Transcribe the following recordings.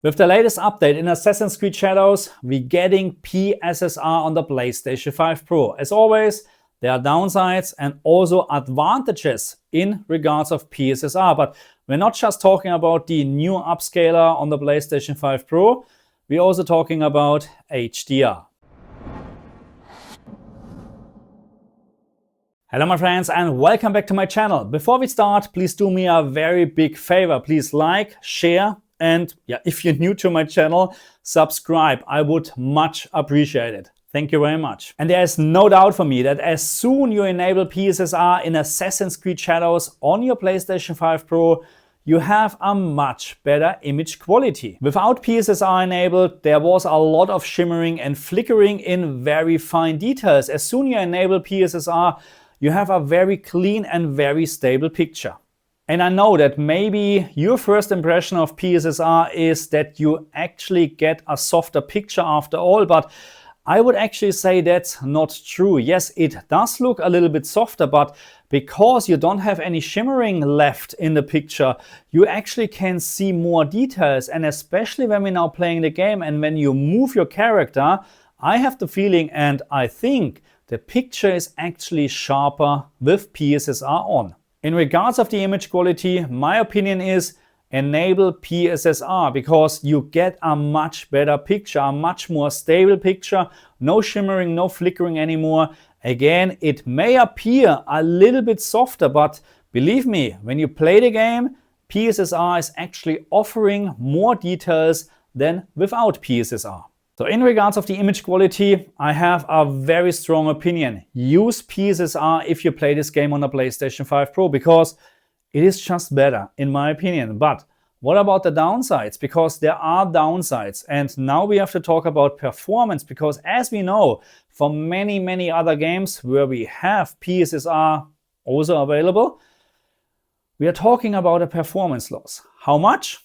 With the latest update in Assassin's Creed Shadows, we're getting PSSR on the PlayStation 5 Pro. As always, there are downsides and also advantages in regards of PSSR. But we're not just talking about the new upscaler on the PlayStation 5 Pro, we're also talking about HDR. Hello my friends and welcome back to my channel. Before we start, please do me a very big favor. Please like, share, and if you're new to my channel, subscribe. I would much appreciate it. Thank you very much. And there is no doubt for me that as soon you enable PSSR in Assassin's Creed Shadows on your PlayStation 5 Pro, you have a much better image quality. Without PSSR enabled, there was a lot of shimmering and flickering in very fine details. As soon you enable PSSR, you have a very clean and very stable picture. And I know that maybe your first impression of PSSR is that you actually get a softer picture after all, but I would actually say that's not true. Yes, it does look a little bit softer, but because you don't have any shimmering left in the picture, you actually can see more details. And especially when we're now playing the game and when you move your character, I have the feeling and I think the picture is actually sharper with PSSR on. In regards of the image quality, my opinion is enable PSSR because you get a much better picture, a much more stable picture, no shimmering, no flickering anymore. Again, it may appear a little bit softer, but believe me, when you play the game, PSSR is actually offering more details than without PSSR. So in regards of the image quality, I have a very strong opinion. Use PSSR if you play this game on a PlayStation 5 Pro because it is just better in my opinion. But what about the downsides? Because there are downsides. And now we have to talk about performance because as we know, for many other games where we have PSSR also available, we are talking about a performance loss. How much?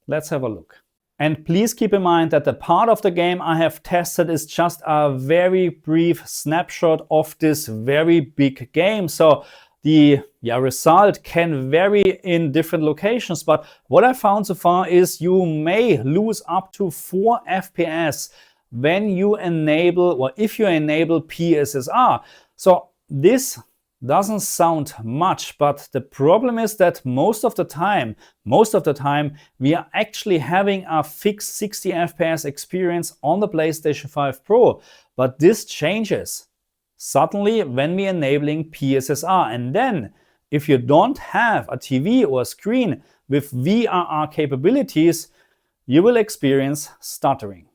Let's have a look. And please keep in mind that the part of the game I have tested is just a very brief snapshot of this very big game. So the result can vary in different locations. But what I found so far is you may lose up to 4 FPS when you enable or if you enable PSSR. So this doesn't sound much, but the problem is that most of the time, we are actually having a fixed 60 FPS experience on the PlayStation 5 Pro. But this changes suddenly when we're enabling PSSR. And then if you don't have a TV or a screen with VRR capabilities, you will experience stuttering.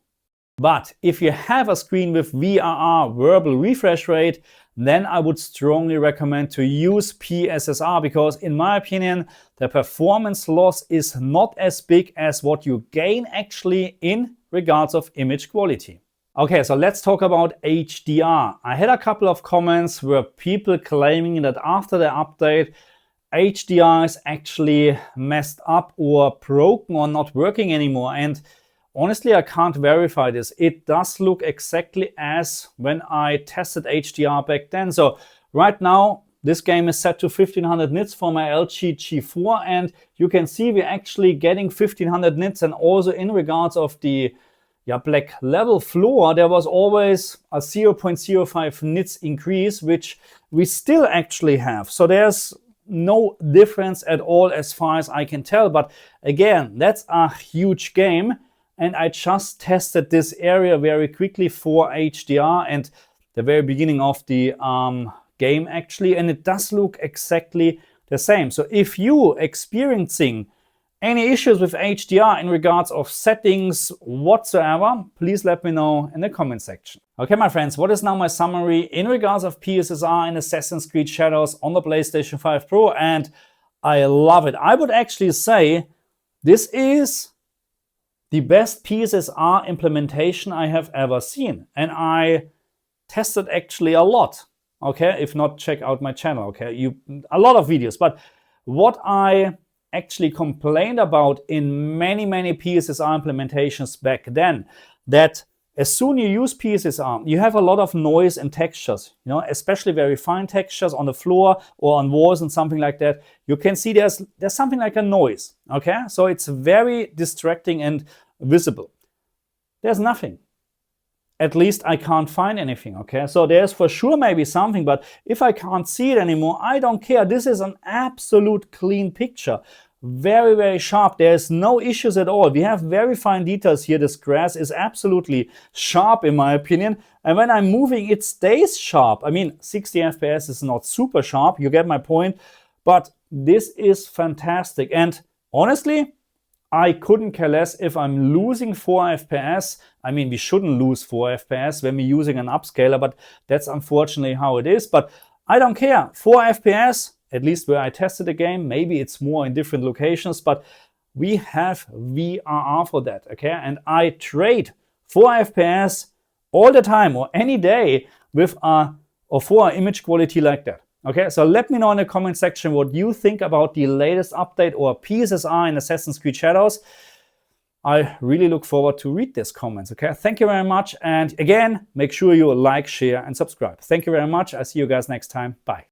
But if you have a screen with VRR verbal refresh rate, then I would strongly recommend to use PSSR because in my opinion, the performance loss is not as big as what you gain actually in regards of image quality. Okay, so let's talk about HDR. I had a couple of comments where people claiming that after the update, HDR is actually messed up or broken or not working anymore. And honestly, I can't verify this. It does look exactly as when I tested HDR back then. So right now, this game is set to 1500 nits for my LG G4 and you can see we're actually getting 1500 nits and also in regards of the black level floor, there was always a 0.05 nits increase, which we still actually have. So there's no difference at all as far as I can tell. But again, that's a huge game. And I just tested this area very quickly for HDR and the very beginning of the game actually. And it does look exactly the same. So if you experiencing any issues with HDR in regards of settings whatsoever, please let me know in the comment section. Okay, my friends, what is now my summary in regards of PSSR in Assassin's Creed Shadows on the PlayStation 5 Pro? And I love it. I would actually say this is the best PSSR implementation I have ever seen. And I tested actually a lot. Okay, if not, check out my channel. Okay, a lot of videos. But what I actually complained about in many PSSR implementations back then, that as soon you use PSSR, you have a lot of noise and textures, especially very fine textures on the floor or on walls and something like that. You can see there's something like a noise, okay? So it's very distracting and visible. There's nothing. At least I can't find anything, okay? So there's for sure maybe something, but if I can't see it anymore, I don't care. This is an absolute clean picture. Very, very sharp. There's no issues at all. We have very fine details here. This grass is absolutely sharp in my opinion. And when I'm moving, it stays sharp. I mean, 60 FPS is not super sharp. You get my point. But this is fantastic. And honestly, I couldn't care less if I'm losing 4 FPS. I mean, we shouldn't lose 4 FPS when we're using an upscaler, but that's unfortunately how it is. But I don't care. 4 FPS, at least where I tested the game. Maybe it's more in different locations, but we have VRR for that, okay? And I trade 4 FPS all the time or any day with for image quality like that. Okay, so let me know in the comment section what you think about the latest update or PSSR in Assassin's Creed Shadows. I really look forward to read these comments, okay? Thank you very much. And again, make sure you like, share, and subscribe. Thank you very much. I'll see you guys next time. Bye.